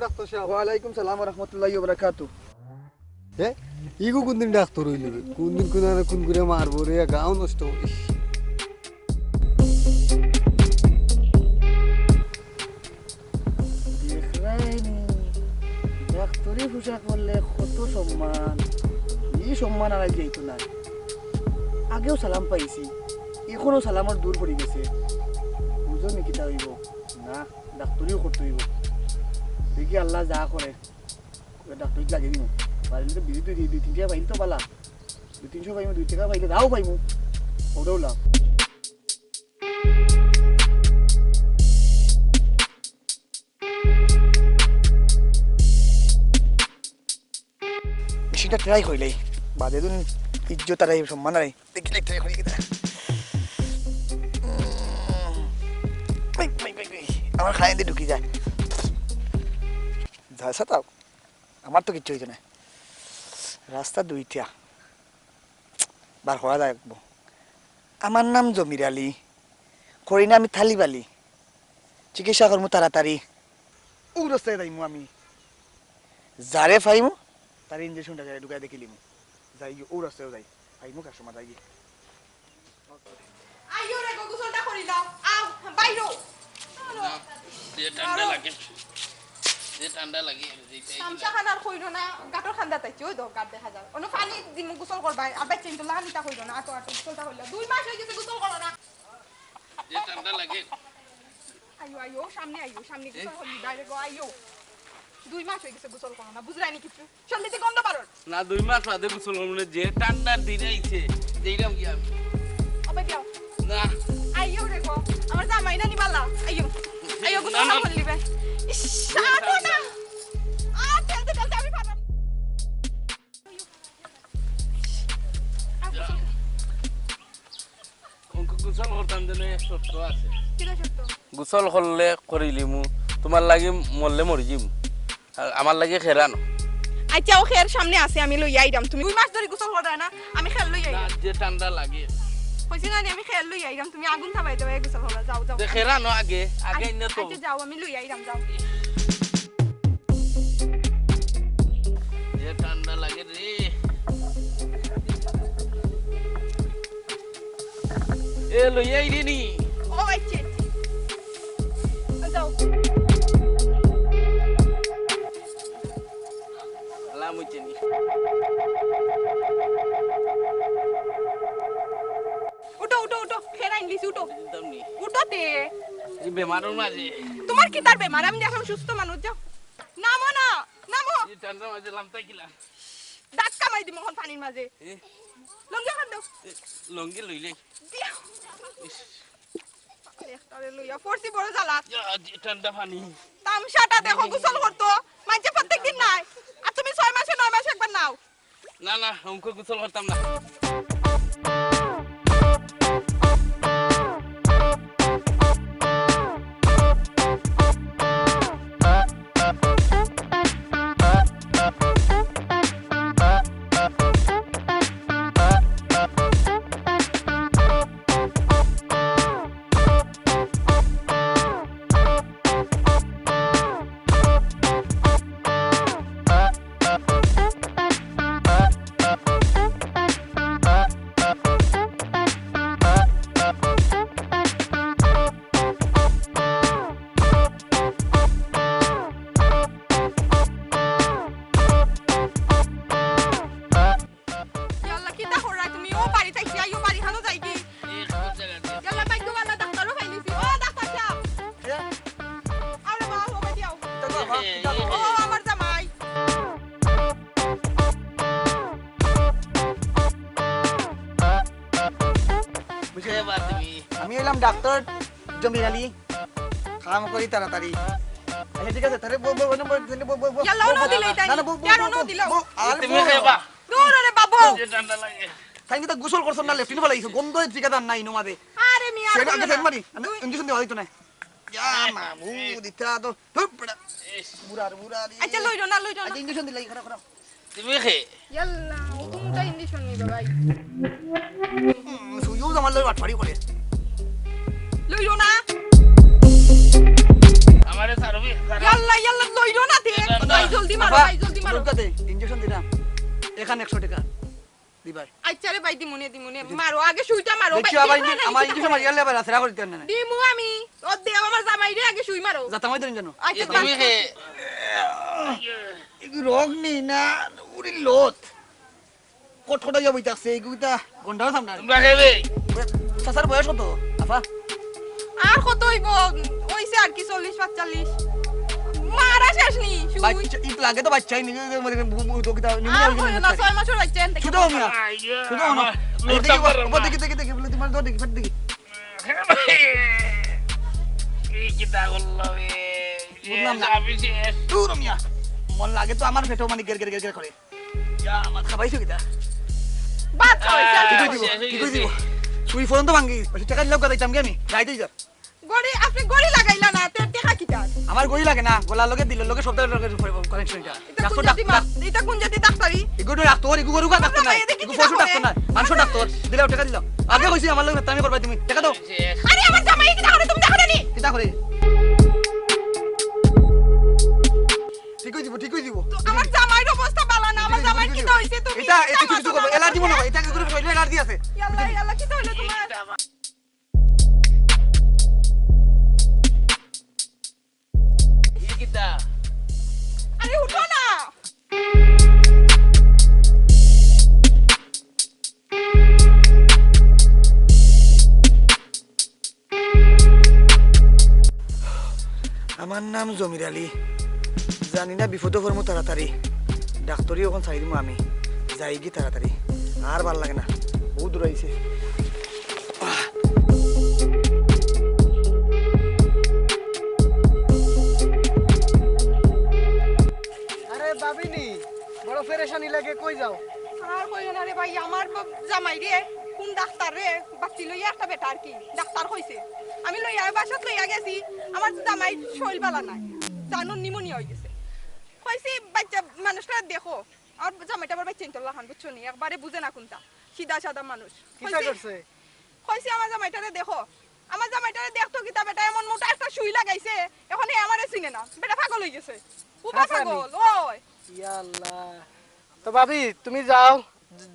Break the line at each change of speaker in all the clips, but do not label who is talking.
Doctor সাহেব।
ওয়ালাইকুম সালাম ওয়া রাহমাতুল্লাহি ওয়া বারাকাতু।
হ্যাঁ ইগো কোন দিন ডাক্তার হইলি কোন দিন কোন আর কোন করে মারবো রে গাও নষ্ট হইস।
দেখলাইনি ডাক্তারি পোশাক বললে কত সম্মান, এই সম্মান আর যাইতো না। আগেও সালাম পাইছি, এখনো সালামর দূর পড়ে গেছে। বুঝো নি কিতা হইব না, ডাক্তারিও করতে হইব। দেখি আল্লাহ যা করে ডাক্তারি লাগিয়ে দিব। পাইলে বিড়ি তো 2-3 টাকা পাইলে তো পালা, 200-300 পাইমু, 2 টাকা পাইলে দাও পাইমু, ওটাও লাভ। মেশিনটা ট্রাই করিলে বাদে দিন ইজ্জত আর সম্মান আর দেখি ট্রাই করি কিনা। আমার খাই দিয়ে ঢুকি যায় যা তাও আমার তো কিচ্ছু হইতো না। রাস্তা 2টা বার করা যায়। আমার নাম জমির আলী, করি না আমি থালিব আলী। চিকিৎসা করবো তাড়াতাড়ি, ও রাস্তায় যাইমু আমি। যারে ফাইমু তার ইঞ্জেকশনটা ঢুকাই দেখিলিমু, যাই ও রাস্তায় যাই ফাইমু কাস্টমার যাই।
আইও রে গোসলটা করি দাও, আও বাইরো।
ঠান্ডা লাগে
সামসাখানার কইরো না, গাটর খান্দা তাইছি ওই দাও গাট দেখা যায়। অন্য পানি দিমু গোসল করবা, আর বাচ্চা কিন্তু লাগানিতা কইরো না। আটো গোসলটা কইলা 2 মাস হয়ে গেছে গোসল করো না।
ঠান্ডা লাগে।
আইও সামনে আইও, সামনে গোসল করবি বাইরে গো। আইও 2 মাস হয়ে গেছে গোসল করো না, বুঝরাইনি কিছু। সন্ধিতে গন্ধ পারো
না 2 মাস বাদে গোসল মানে যে ঠান্ডার দিন আইছে যেইরাম কি আমি
ওবে দিও
না।
আইও রে গো, আমার জামাই না নিবালা। আইও গোসল করলি বে। ইস আটো না, তেলতে আমি পারলাম।
গোসল করতাম যেন এক শর্ত আছে।
কিরা সত্য?
গোসল করলে করিলিমু, তোমার লাগি মরলে মরি যাম, আর আমার লাগি খেরানো।
আচ্ছা ও খের সামনে আছে, আমি লই আইরাম। তুমি 2 মাস ধরে গোসল করো না, আমি খেল লই
না
আইরাম।
যে ঠান্ডা লাগে
কইছি না আমি খেল লই আইরাম, তুমি আগুন থামাই দাও। গোসল হলো, যাও যাও।
যে খেরানো আগে আগে না তো।
আচ্ছা যাও, আমি লই আইরাম, যাও।
যে ঠান্ডা লাগে রে। এ লই আই রে নি।
ও আচ্ছা যাও।
আলাম হইছে নি।
উঠো উঠো উঠো, খের আইন দিছি, উঠো
দিতাম নি
উঠো তে।
এই বেমারের মাঝে
তোমার কি তার বেমার? আমি দেখলাম সুস্থ মানুষ। যাও নামো না, নামো।
এই ঠান্ডার মাঝে লামতা কিলা
ধাক্কা মারি দিমু এখন পানির মাঝে।
এ
লঙ্গি খান দাও,
লঙ্গি লইলে
দিও। একটারে লইয়া পড়ছি বড় জ্বালা।
ঠান্ডা পানি
তামসাটা দেখো, গোসল করতো মাঝে প্রত্যেকদিন নাই। আর তুমি 6 মাসে 9 মাসে একবার নাও।
না না অঙ্ক গোসল করতাম না।
ইয়াল্লা কি তা হরা তুমি? ও বাড়ি থাকি আইও, বাড়ি খানো যাই কি? ইয়াল্লা বাইকো वाला ডাক্তারও ফাইলিছি। ও ডাক্তার সাহেব, আরে বাবা হবে দিও। ও আমার জামাই।
আমি এলাম ডাক্তার জমির আলী, কাম করি তাড়াতাড়ি। আচ্ছা ঠিক আছে, তাহলে
ইয়াল্লা ওনো দিলাই তাই। ইয়ার ওনো দিলো।
তুমি খাইবা
দূর রে বাবু।
যে ঠান্ডা লাগে।
তাই তো গোসল করছ না, লেফটিন ফেলা গেছে, গন্ধ ঠিকাদার নাই নো মাদে।
আরে মিয়া
সেটা আগে ফেল মারি, ইঞ্জেকশন দেওয়া দিত না। ইয়া মামু দিতা তো হুপড়া বুড়া দি।
আচ্ছা লইরো না, লইরো না।
আচ্ছা ইঞ্জেকশন দিলাই খারাপ খারাপ।
তুমি খাই
ইয়াল্লা ও তুমি ইঞ্জেকশন নিবে ভাই।
সুইও জামাল লই বাটপাড়ি করে।
লইরো না।
আমারে সারবি
ইয়াল্লা ইয়াল্লা লইরো না দে। ভাই জলদি মারো
রোগা দে ইনজেকশন দিনা এখানে 100 টাকা দি ভাই
আচ্ছা রে ভাই দিমুনে মারো আগে সুইটা মারো
দেখি আবার আমার ইনজেকশন মারিয়ালে আবার আসরা করতে না
দিমু আমি ও দে আমার জামাই রে আগে সুই মারো
যাতা মই দেন জানো
আচ্ছা
তুমি হে
এগু রোগ নেই না উড়ি লোত কটকটা যাবই তাছে এগুটা গন্ডার সামনে
তোমরা হেবে
চাচার বয়স কত আফা
আর কত হইব ওইছে আর কি 40 45 মারা শেষ নি সুই
বাচ্চা ইট লাগে তো বাচ্চাই নি মানে তো কিটা নি
আর কইও না 6 মাসের বাচ্চা এনতে
শুধু মিয়া শুধু না দেখি বলে তোমার তো দেখি ফট দেখি
এই কিতা করলো বে
বুঝলাম না।
আবিছে
দূর মিয়া মন লাগে তো আমার পেটও মানে গের গের গের গের করে যা আমার খাবাইছো কিটা
বাদ হইছে
কি কই দিব সুই ফোন তো ভাঙ্গি টাকা দিলাম কথা দিতাম কি আমি যাইতেই যা
গড়ি আপনি গড়ি লাগাইলা না তে টেকা কিটা
আমার গই লাগে না গলার লগে দিল লগে সপ্তাহের লগে কানেকশনটা ডাক্তার ডাক্তার
এটা কোন জাতি ডাক্তারি
এগুলো ডাক্তার এগুলো গরুকা ডাক্তার না এগুলো পশু ডাক্তার না মানুষ ডাক্তার দিলাও টাকা দিলাও আগে কইছি আমার লগে তামি করবা তুমি টাকা দাও
আরে আমার জামাই কি দেখো তুমি দেখো নি
কিটা করে ঠিক কই দিব
আমার জামাইর অবস্থা ভালো না আমার জামাই কি হইছে তুমি
এটা এটা কিছু করবে এলার্জি মনে হয় এটা কি করে কইলে এলার্জি আছে
ইয়াল্লা ইয়াল্লা কি হইলো তোমার
এই কিতা
আরে উঠো না
আমার নাম জমির আলী জানি না বিপদ পড়মু তাড়াতাড়ি ডাক্তারই ওখান ছাড়ি দিমু আমি যাই কি তাড়াতাড়ি আর ভাল লাগে না বহুত দূর আইছে
আরে বাবিনি বড় পেরেশানি লাগে কই যাও
আর কইও না রে ভাই আমার জামাই রে কোন ডাক্তার রে বাচ্চি লইয়া একটা বেটা আর কি ডাক্তার কইছে আমি লইয়া বাসাত লইয়া গেছি আমার জামাই শরীর ভালো নাই জানো নিমোনিয়া হয়ে গেছে কইছি বাচ্চা মানুষটা দেখো আর জামাইটা আবার বাচ্চা ইন্টার লাহান বুঝছো নি একবারে বুঝে না কোনটা সিধা সাদা মানুষ
কিটা করছে
কইছি আমার জামাইটারে দেখো আমার জামাইটারে দেখতো কিতা বেটা এমন মোটা একটা সুই লাগাইছে এখন এই আমারে চিনে না বেটা পাগল হয়ে গেছে উবা
হাসানি।
পাগল ওই
ইয়া আল্লাহ তো ভাবি তুমি যাও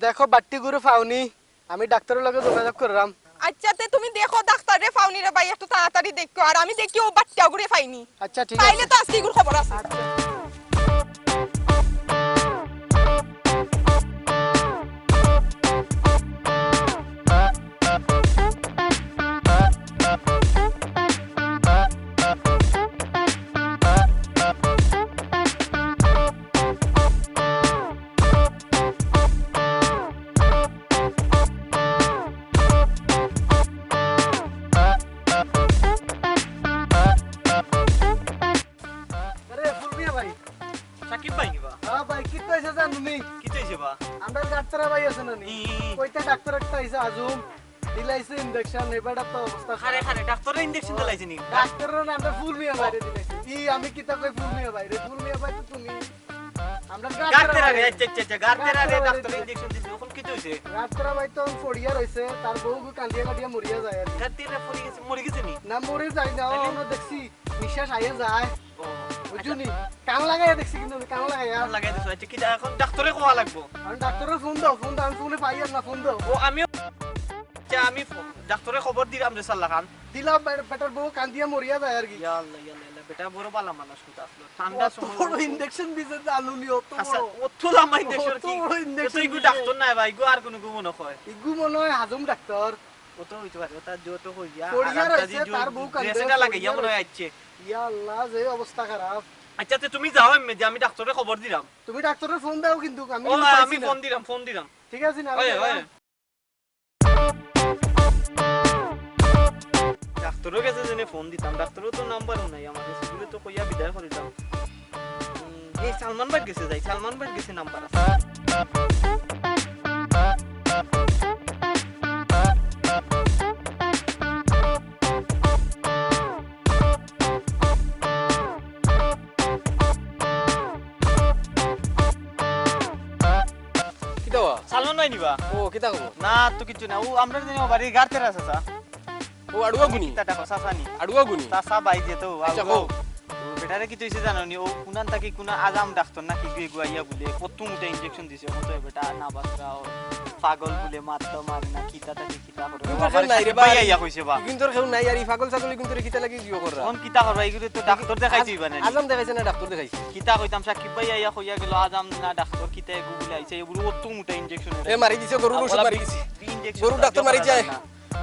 দেখো বাট্টি গুরু পাওনি আমি ডাক্তারের লগে যোগাযোগ করলাম
আচ্ছা তে তুমি দেখো ডাক্তার রে পাওনি রে ভাই একটু তাড়াতাড়ি দেখো আর আমি দেখি ও বাচ্চা ঘুরে পাইনি
আচ্ছা ঠিক
তাইলে
আছে
তো আজকে এগুলো খবর আছে
আরে ফুলমিয়া ভাই
সাকিব ভাই নিবা
হ্যাঁ ভাই কি কইছে জানুনি
কি চাইছে বা
আমরা ডাক্তার ভাই আছে না নি কইতে ডাক্তার একটা আইছে আজুম দিলাইছে ইনজেকশন এবারে তো অবস্থা
খারে খারে ডাক্তারে ইনজেকশন দিলাইছে নি
ডাক্তারের নাম ফুলমিয়া ভাই রে দিলাইছে ই আমি কিতা কই ফুলমিয়া ভাই রে ফুলমিয়া ভাই তো তুমি আমরা
গার্তের আরে আচ্ছা গার্তের আরে ডাক্তারে ইনজেকশন দিছে ওখন কি হইছে
ডাক্তার ভাই তো ফড়িয়া রইছে তার বউ কান্দিয়া কান্দিয়া মরিয়া যায় আর কি।
গার্তের মরে গেছে নি
না মরে যায় না আমরা দেখছি নিঃশ্বাস আইয়া যায়
ও
বুঝুনি কান লাগাইয়া দেখছি কিন্তু কান লাগাইয়া
আর লাগাই দিছো আচ্ছা কি এখন ডাক্তারে কোয়া লাগবো
আমি ডাক্তারের ফোন দাও আমি ফোনে পাই আর না ফোন দাও
ও আমিও আচ্ছা আমি ডাক্তারে খবর দিলাম রে সাল্লা খান
দিলাম বেটার বউ কান্দিয়া মরিয়া যায় আর কি
ইয়া আল্লাহ বেটা বড় বালা মানুষ কিন্তু আসলে ঠান্ডা সময়
বড় ইনজেকশন দিছে জানুনি অত
আচ্ছা
বড়
ও তো লামাই দেশের
অত
কি
বড় injection
তুই গু
দিছে।
ডাক্তার নাই ভাই গো আর কোনো গু মনে হয়
ইগু মনে হয় হাজম ডাক্তার
ও তো হইতে পারে তার যত হইয়া
পড়িয়া রইছে, তার বউ কান্দে,
ড্রেসটা লাগাইয়া
পড়িয়া
মনে হয় আইছে
ইয়া আল্লাহ যে অবস্থা খারাপ
আচ্ছা তে তুমি যাও এমনি যে আমি ডাক্তারে খবর দিলাম
তুমি ডাক্তারের ফোন দাও কিন্তু আমি
ও
কিন্তু পাইছি
আমি
না।
ফোন দিলাম
ঠিক আছে না
ওয়ে ওয়ে ডাক্তারের কাছে জেনে ফোন দিতাম ডাক্তারও তো নাম্বারও নাই আমাদের সেগুলো তো কইয়া বিদায় করে দাও এই সালমান ভাই গেছে যাই সালমান ভাই গেছে নাম্বার আছে
কিতা হওয়া
সালমান ভাই নিবা
ও কিতা খবর
না তো কিছু না ও আমরা জানি ও বাড়ি গাড়তে আছে সা
ও আড়ুয়া গুনি
টাটা কথা সানি
আড়ুয়া গুনি
তা সা বাই যেত
আচ্ছা কও
বেটারে কি তুইছে জানো নি ও কুনান তাকি কুনা আজাম ডাক্তার নাকি গুয়াইয়া বলে প্রথম উঠে ইনজেকশন দিছে ও তো বেটা না বাসরা ও পাগল বলে মারতো মারে না কিতা তাকি কিতা করে
কিন্তু কেউ নাই রে বা।
ভাইয়া কইছে বা
কিন্তু কেউ নাই আর এই পাগল ছাগল কিন্তু কিতা লাগি জিও কররা
কোন কিতা করবা এগুলো তো ডাক্তার দেখাইছি বানে
আজম দেখাইছে না ডাক্তার দেখাইছে
কিতা কইতাম সাকিব ভাইয়া কইয়া গেল আজাম না ডাক্তার কিতা গুগলে আইছে এগুলো প্রথম উঠে ইনজেকশন
এ মারি দিছে গরুর ওষুধ মারি দিছে গরুর ডাক্তার মারি যায়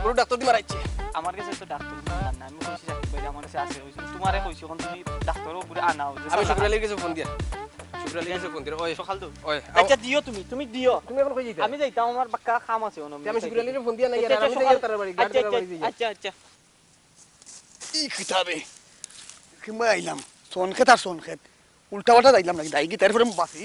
গরুর ডাক্তার দি মারাইছে
আমার কাছে তো ডাক্তার না আমি কইছি সাকিব ভাই আমার কাছে আছে ওই তোমারে কইছি কোন তুমি ডাক্তারও পুরো আনাও
আমি শুক্রালির কাছে ফোন দিয়া শুক্রালির কাছে ফোন দিয়া ওই
সকাল তো
ওই
আচ্ছা দিও তুমি দিও
তুমি এখন কই যাইতা
আমি যাইতাম আমার বাক্কা কাম আছে
আমি শুক্রালির ফোন দিয়া না ইয়ার আমি যাই তার বাড়ি গাড়ি বাড়ি যাই
আচ্ছা আচ্ছা
ই কিতাবে কিমা আইলাম সোনক্ষেত আর সোনক্ষেত উল্টা পাল্টা যাইলাম নাকি দাই কি তারপরে বাসি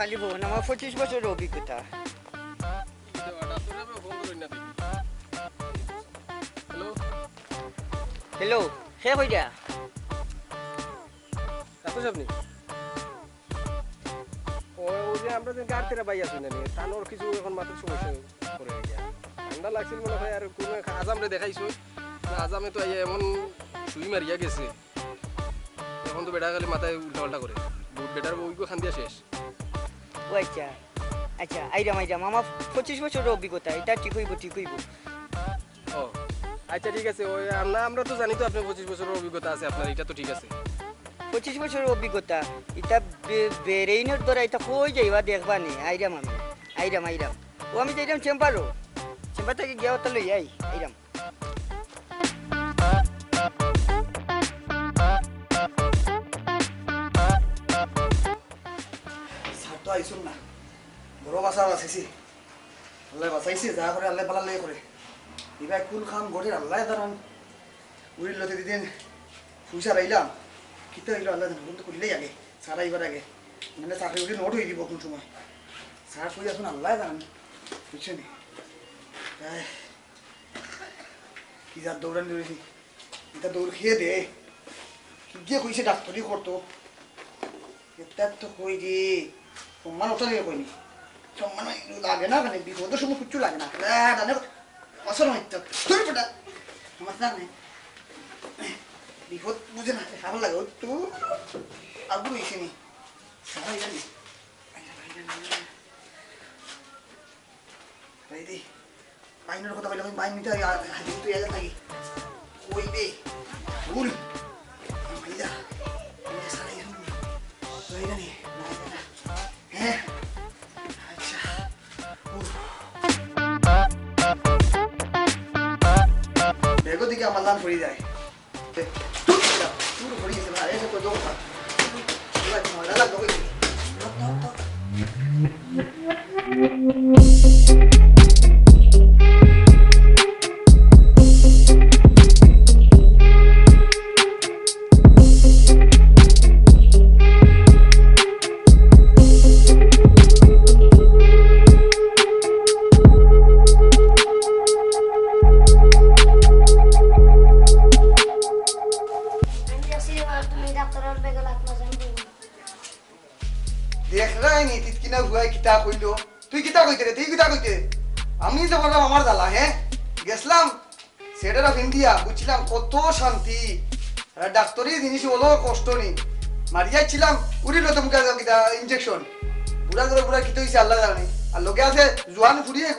খালি ফোন আমার 25 বছরের অভিজ্ঞতা।
হ্যালো
হ্যালো হে কইরা
কত আপনি ওই যে আমরা যে গাড়িতে বাই আছি না তানোর কিছু এখন মাথার সমস্যা করে গিয়া ঠান্ডা লাগছিল মনে হয় আর কোন আজামরে দেখাইছো না আজামে তো এমন শুই মারিয়া গেছে এখন তো বেটা খালি মাথায় উল্টা পাল্টা করে বেটার বইগো খান দিয়া শেষ
ও আচ্ছা আচ্ছা আইরাম আমার 25 বছরের অভিজ্ঞতা এটা ঠিক হইব
ও আচ্ছা ঠিক আছে ওই আমরা তো জানি তো আপনার 25 বছরের অভিজ্ঞতা আছে আপনার এটা তো ঠিক আছে
25 বছরের অভিজ্ঞতা এটা বেরেইনের দ্বারা এটা কই যাইবা দেখবা নি আইরাম ও আমি যাইরাম চেম্বার থেকে গিয়া তো লই আইরাম
স্যার তো আইসুন না বড় বাসা বাঁচাইছি আল্লাহ বাঁচাইছে যা করে আল্লাহ পালা লাই করে এবার কোন খাম গড়ে আল্লাহ দাঁড়ান উড়ির লতে দিদিন পয়সা রাইলাম কিতা হইলো আল্লাহ জানে কিন্তু করলেই আগে স্যার আইবার আগে মানে চাকরি উঠে নোট হয়ে দিব কোন সময় স্যার কই আসুন আল্লাহ জানান বুঝছেন কি যার দৌড়ান দৌড়েছি এটা দৌড় খেয়ে দে কি গিয়ে কইছে ডাক্তারি করতো এটা তো কই রে সম্মান ওটা নিয়ে কইনি সম্মান লাগে না মানে বিপদের সময় কিচ্ছু লাগে না দানে অসর হইতো তুই পটা আমার না নেই বিপদ বুঝে না খাবার লাগে তো আগুন হয়েছে নি সবাই জানি রে বাইনের কথা বলে বাইন নিতে তুই এলে থাকি ওই দে ভুল ভাইয়া সারাই জানি হ্যাঁ আচ্ছা বেগো দিকে আমার লান পড়ে যায় তুই পড়ে গেছে না এসে তো দৌড় মজা লাগতো তুই কিতা কইতে রে তুই কিতা কইতে আমি তো বললাম আমার জ্বালা হ্যাঁ গেছিলাম সেটার অফ ইন্ডিয়া বুঝছিলাম কত শান্তি ডাক্তারি জিনিস হলো কষ্ট নেই মারি যাচ্ছিলাম উড়িল তোমাকে কিতা ইনজেকশন বুড়া করে বুড়া কিতে হয়েছে আল্লাহ জানে আর লোকে আছে জোয়ান ফুরিয়ে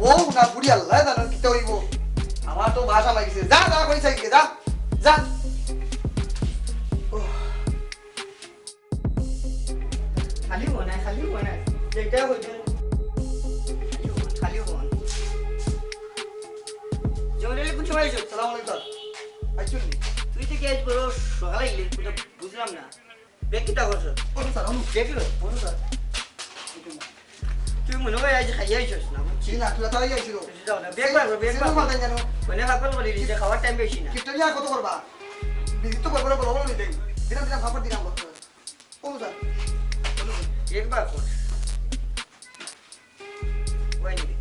বউ না ফুরি আল্লাহ জানো কিতে হইব আমার তো ভাষা মাগিছে যা যা কইছে কি যা যা
খালি বানায় যেটা হইছে খালি ফোন জঙ্গলে কোন সময় আইছো
সালাম আলাইকুম আইছুন
তুই তো কেস বড় সকালে গেলি পুরো বুঝলাম না বেকিটা করছ
কোন স্যার আমি
দেখলো
কোন স্যার
তুই মনে হয় আজ খাইয়া আইছস না
জি না তুই তাই আইছিল
যাও না বেক
মাথা জানো
মানে হাকল বলি যে খাওয়ার টাইম বেশি না
কিটা নিয়া কত করবা বিজিত তো করবো বলো বলো দেই দিন দিন খাবার দিলাম কোন স্যার
একবার কর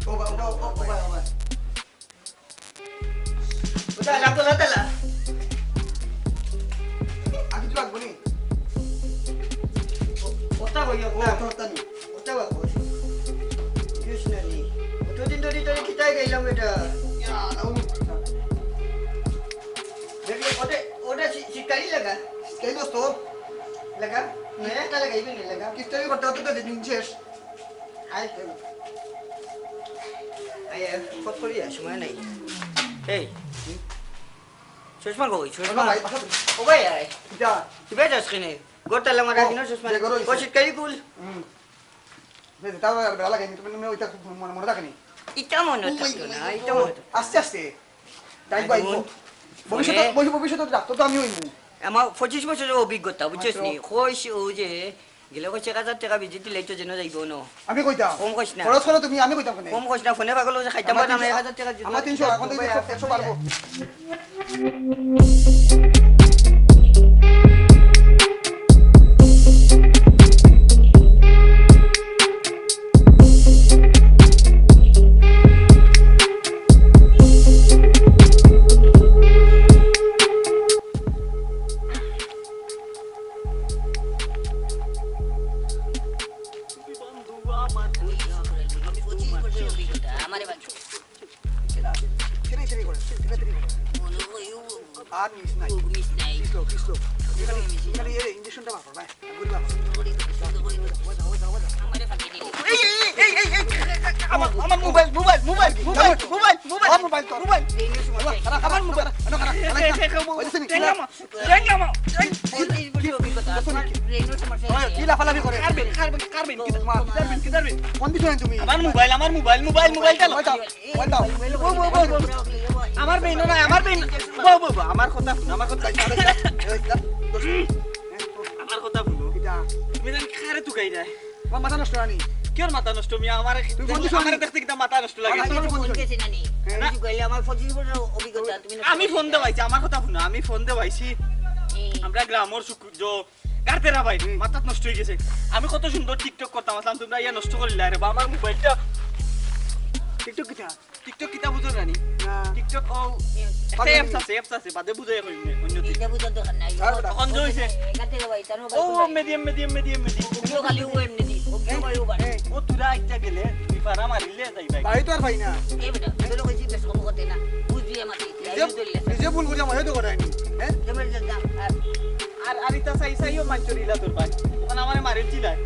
ও বা
ওটা লাগতো না তালা
আগে তো লাগবো নি
ওটা কইও
ও তো তানি
ওটা কোথায় গেলাম এটা দেখলে ওটা শিকারি লাগা
এই দোস্ত
লাগা না একটা লাগাইবে না লাগা
কিস্তারি করতে হতে তো দিন শেষ
আয় আয় কত করি সময় নাই এই চশমা কই চশমা
ভাই
ও ভাই আয়
যা
তুই বেজাস কিনে গোটালা মারা দিন চশমা
যে গরো
ও শিকারি কুল
বেশ তাও বেলা লাগে তুমি ওইটা মনে রাখনি
ইটা মনে থাকতো না ইটা মনে
আস্তে আস্তে তাই ভাই ভবিষ্যতে ডাক্তার তো আমি হইমু
আমার 25 বছরের অভিজ্ঞতা বুঝছিস নি কইস ও যে গেলে কইছে 1000 টাকা বিজি দিলে তো যেন যাইবো না
আমি কইতাম
কম কইস না
খরচ করো তুমি আমি কইতাম কেন
কম কইস না ফোনে পাগল হয়ে খাইতাম না 1000 টাকা
আমার 300 এখন থেকে 100 পারবো আর মিস নাই কিসলো এখানে এই ইনজেকশনটা মারো ভাই গুলি মারো আমার মোবাইল কি লাফালাফি করে কোন দিছো তুমি
আমার মোবাইল চালো আমার বেইন না আমার বেইন আমার কথা শুনো আমার কথা শুনো তুমি জানি খারে তুকাই যায়
আমার মাথা নষ্ট রানি
কেন মাথা নষ্ট মিয়া আমার
তুমি ফোন দিছো
আমার দেখতে কিটা মাথা নষ্ট লাগে আমি ফোন দেওয়াইছি আমার কথা শুনো আমি ফোন দেওয়াইছি আমরা গ্রামের গার্তেরা ভাই মাথা নষ্ট হয়ে গেছে আমি কত সুন্দর টিকটক করতাম আসলাম তোমরা ইয়া নষ্ট করলে আরে বা আমার মোবাইলটা টিকটক কিটা বুঝো জানি টিকটক ও অ্যাপস আছে বাদে বুঝাই কই অন্য তখন জইছে ও মিডিয়াম ও তুরা একটা গেলে তুই পারা মারিলে যাই ভাই
ভাই তো আর ভাই না নিজে ভুল করি আমার হয়তো করায়নি হ্যাঁ
আর ইতা সাইও মানচরিলা তোর ভাই তখন আমারে মারিল চিলাই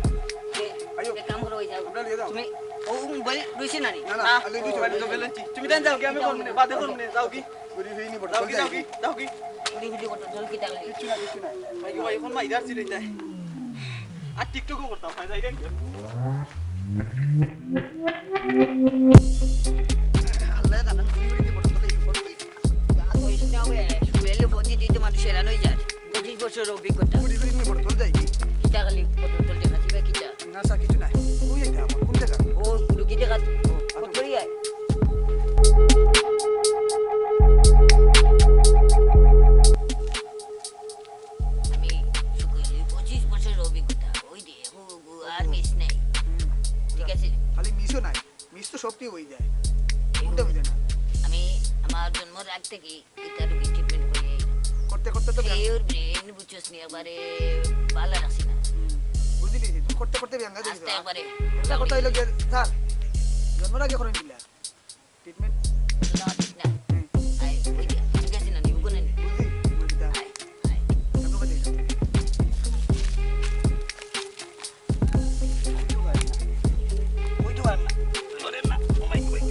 আমরা নিয়ে যাও
ও মোবাইল রইছে না নি
না
না
না আলে দিছো
তুমি দেন যাও কি আমি করব না বাদে করব না যাও কি
গুলি হইনি বড়
যাও কি
কিছু না
ভাই এখন মাইদার চিলাই যায় আর টিকটকও করতাম ভাই যাই দেন
আল্লাহ জানেন গুলি হইনি বড়
অভিজ্ঞতা
গুলি হইনি বড় চল যাই না সা কিছু নাই ওই এটা আমার কোন জায়গা
ও লুকি দেখা করি আয় আমি 25 বছরের অভিজ্ঞতা ওই দে আর মিস নাই ঠিক আছে
খালি মিসও নাই মিস তো সবটি হই যায় কোনটা বুঝে না
আমি আমার জন্মের আগ থেকে এটা রোগী ট্রিটমেন্ট করি
করতে করতে তো
এর ব্রেন বুঝছস নি একবারে ভালো রাখছি না
বুঝলি করতে করতে ব্যাঙ্গা দিছ
আস্তে একবারে
এটা কথা হইলো যে স্যার জন্মের আগে করেন দিলা ট্রিটমেন্ট
না ঠিক না আই ওই যে ঠিক আছে না নিব কোন নি
বুঝি বুঝিতা
আই আই
ধন্যবাদ
ওই তো আর না ধরেন না ও মাই গড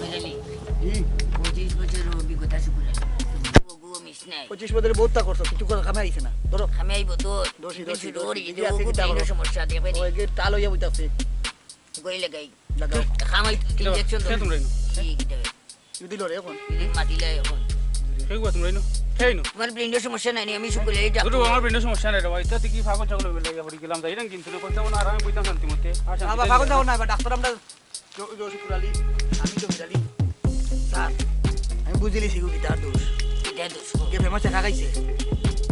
গবেলি 25 বছরের অভিজ্ঞতা শুকুর গো মিস নাই
25 বছরে বহুতটা করছো কিছু করে কামে আইছে না ধরো
আমি আইব তো
দোষী
দৌড়ি
যদি আছে কি
ব্রেনের সমস্যা দেখবে নি
ওই যে টাল হইয়া বইতাছে
গই লাগাই
লাগাও
খামাই ইনজেকশন দাও
তোমরা ইনো
ঠিক দেবে
যদি লরে এখন
মাটিলে এখন
খেগুয়া তোমরা ইনো খেইনো
তোমার ব্রেনের সমস্যা নাই আমি শুকুলে এই
দুটো আমার ব্রেনের সমস্যা নাই রে ভাই তাতে কি পাগল ছাগল হয়ে লাগে পড়ি গেলাম যাই না কিন্তু কইতে না আর আমি বইতাম শান্তি মতে আর শান্তি
বাবা পাগল যাও না এবার ডাক্তার আমরা জোশপুর আলী আমি তো বিরালি স্যার আমি বুঝলি শিখু গিটার দোষ
এটা দোষ
কে ফেমাস টাকা খাইছে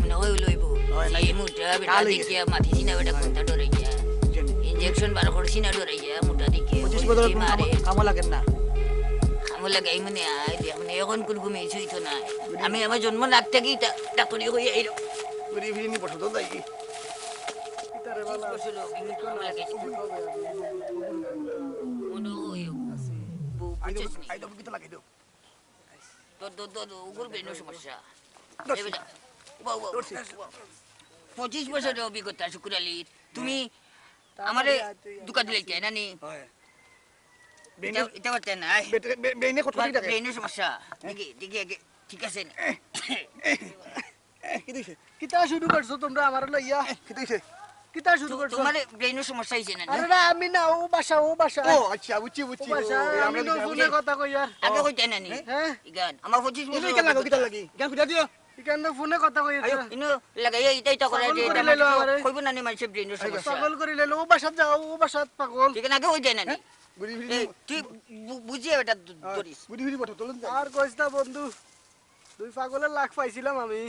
মানে ওই লইব
হয় না।
এই মুটা বেটা
কালো
দেখিয়া মাটি সিনা বেটা কোনটা ডরে গিয়া
জানি
ইনজেকশন বার করছি না ডরে গিয়া মুটা দেখিয়া
25 বছর
মারে
কামো লাগেন না
খামো লাগাই মানে আই দেখ মানে এখন কোন ঘুমিয়ে ছুই তো না আমি আমার জন্ম লাগ থেকে ডাক্তারি হই এই
গুরি ফিরি নি পছন্দ যাই কি তার
বছর অভিজ্ঞতা আমার লাগে মনে হয় বুঝছিস নি
আইতো কি তো লাগাই দাও
তো উগুর বেনো সমস্যা দেবে যা বাউ 25 বছরের অভিজ্ঞতা শুকুর আলী তুমি আমারে দুকা দিলে কেন নানি
হয়
এটা করতে না
বেনে কত
তোমার
টাকা
ব্রেনের সমস্যা দেখি ঠিক আছে না
কি দিছে কিতা শুরু করছো তোমরা আমার লইয়া কি দিছে কিতা শুরু করছো
তোমার ব্রেনের সমস্যা হইছে না
আরে না আমি না ও বাসা ও আচ্ছা বুঝছি আমি তো ফোনে কথা কই আর
আগে কইতে নানি
হ্যাঁ
ইগান আমার 25 বছর
কেন লাগো কিতা লাগি কেন খুঁজা দিও কেন ফোনে কথা কই
ইনো লাগাই এটা করে
পাগল
যে
করে লইলো আমারে।
কইব নানি মানুষ ব্রেনের সমস্যা
পাগল করে লইলো ও বাসা যাও ও বাসা পাগল
ঠিক না আগে কইতে নানি
বুড়ি
এই তুই বুঝিয়ে এটা ধরিস
বুড়ি বুড়ি বটো তোলন আর কইছ না বন্ধু দুই পাগলের লাখ পাইছিলাম আমি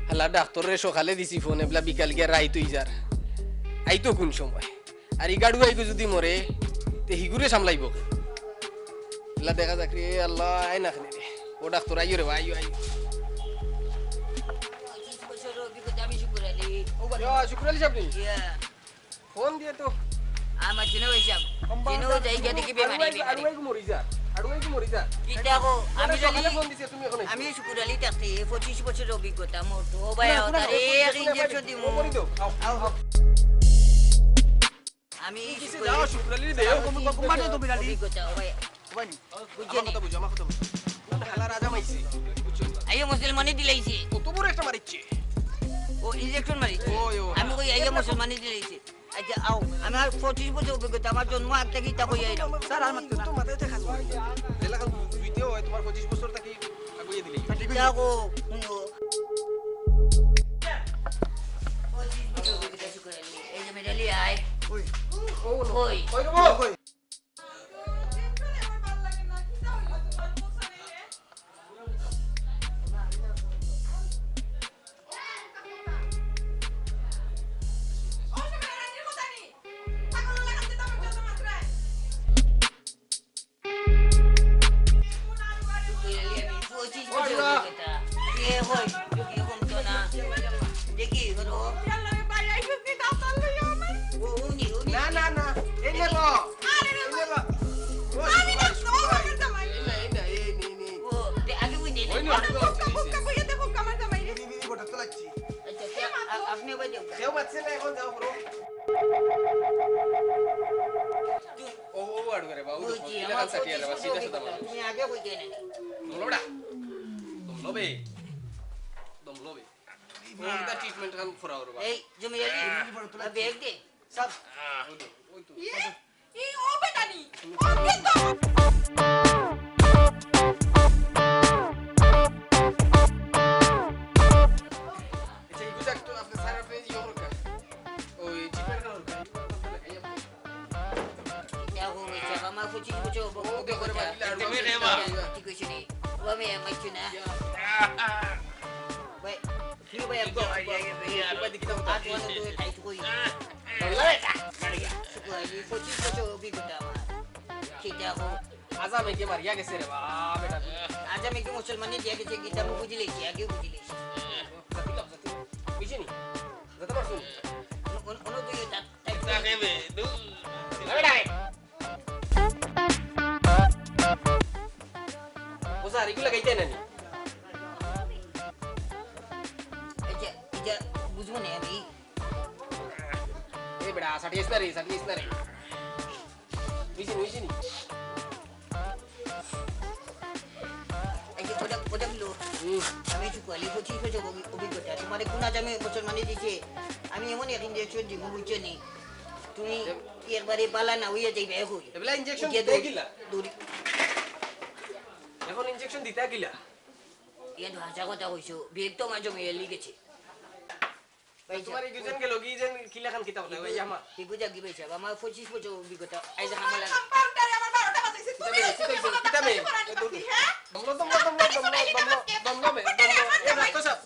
হালা ডাক্তারের সকালে দিছি ফোন এবলা বিকাল গিয়া রাই তুই যার আইতো কোন সময় আর ই গাড়ু আইগো যদি মরে তে হিগুরে সামলাইব এলা দেখা যাক রে আল্লাহ আই না খালি রে ও ডাক্তার আইও রে আইও আইও
25 বছর অভিজ্ঞতা আমি শুকুর আলী
শুক্র আলী সাহেব
ইয়া
ফোন দিয়ে তো
আমার চিনো হইছাম চিনো জায়গা দেখি বেমারি
আড়ুয়াইগো মরি যা আড়ুয়াইগো মরি যা
দেখো আমি
সকালে
জানি
ফোন দিছে তুমি এখন
আমি শুকুর আলী থাকতে 25 বছরের অভিজ্ঞতা মোর তো ভাই আরে এক ইনজেকশন দিমু
মরি দাও আও
আমি
কিসে যাও শুক্র আলী দেও
কুমারে তো বিড়ালি
অভিজ্ঞতা ভাই
ওই
বুঝছেন
আমার কথা বুঝো না হালা রাজা মাইছি বুঝছো
আইয়া মুসলমানি দিলাইছে
কত বড় একটা মারিচ্ছে
ও ইনজেকশন মারিছে
ওই
আমি কই আইয়া মুসলমানি দিলাইছে আচ্ছা আও আমার 25 বছর অভিজ্ঞতা আমার জন্ম আগ থেকে তা কই আইলাম
স্যার আর মাত্র তো মাথায় দেখা যাবে এলাকা ভিডিও হয় তোমার 25 বছর থাকি আগুয়ে দিলি
দেখো শুনো 25 বছর অভিজ্ঞতা শুকুর আলী এই যে মেডালি আয়
ওই
ওই
ওই রবো
কই
না না না এই নেব কেউ পাচ্ছে না এখন যাও করো ও আড়ু করে বাবু ইলাকান সাটিয়া রে সিধা সিধা বলো দমলোডা দমলোবে দমলোবে ওটা ট্রিটমেন্ট কাম ফরা করবা
এই জমি বেগ দে সব
ওই তো আচ্ছা ইগু যাক তো আপনি স্যার আপনি ইয়ে করকা ওই ট্রিটমেন্ট করকা
দেখো এটা আমার 25 বছর
ওকে করে বাকিলা আড়ু
ঠিক আছে নি ও আমি মাইছি না ভাই কি ভাই আপনি
ভাই দেখি দাও
আজ ওয়ান দুই লাইট কই শুকুর আলী 25 বছর অভিজ্ঞতা আমার ঠিক দেখো
আজামে কে মারিয়া গেছে রে বা বেটা
আজ আমি কি মুসলমানি দিয়ে গেছে গীতা মু বুঝিলেছি আগে বুঝিলেছি
বুঝিনি যেতে পারছো
অনু দুই টাইপ
ওসা রেগুলা গাইতে নানি
এটা এটা বুঝবো না আমি
ए बेटा साठी असणार रे विजनी
এই যে ওটা গুলো আমি শুকুর আলী 25 বছর অভিজ্ঞতা তোমার কোন আজ আমি মুসলমানি দিয়েছে আমি এমন এক ইনজেকশন দিব বুঝছো নি তুমি একবারে পালা না হইয়া যাইবে হই
এবলা ইনজেকশন দিতে গিলা
দূরি
এখন ইনজেকশন দিতে গিলা
ইয়ান ভাষা কথা কইছো বেগ তো মাঝে মেয়ে লিখেছে
তোমার ইগুজন কে লগি যেন কিলা খান কিতা কথা ওই আমা
কি বুঝা কি বেচা আমার 25 বছর অভিজ্ঞতা আইজ হামলা
কিতা মে দমলো মে এ ডাক্তার সাহেব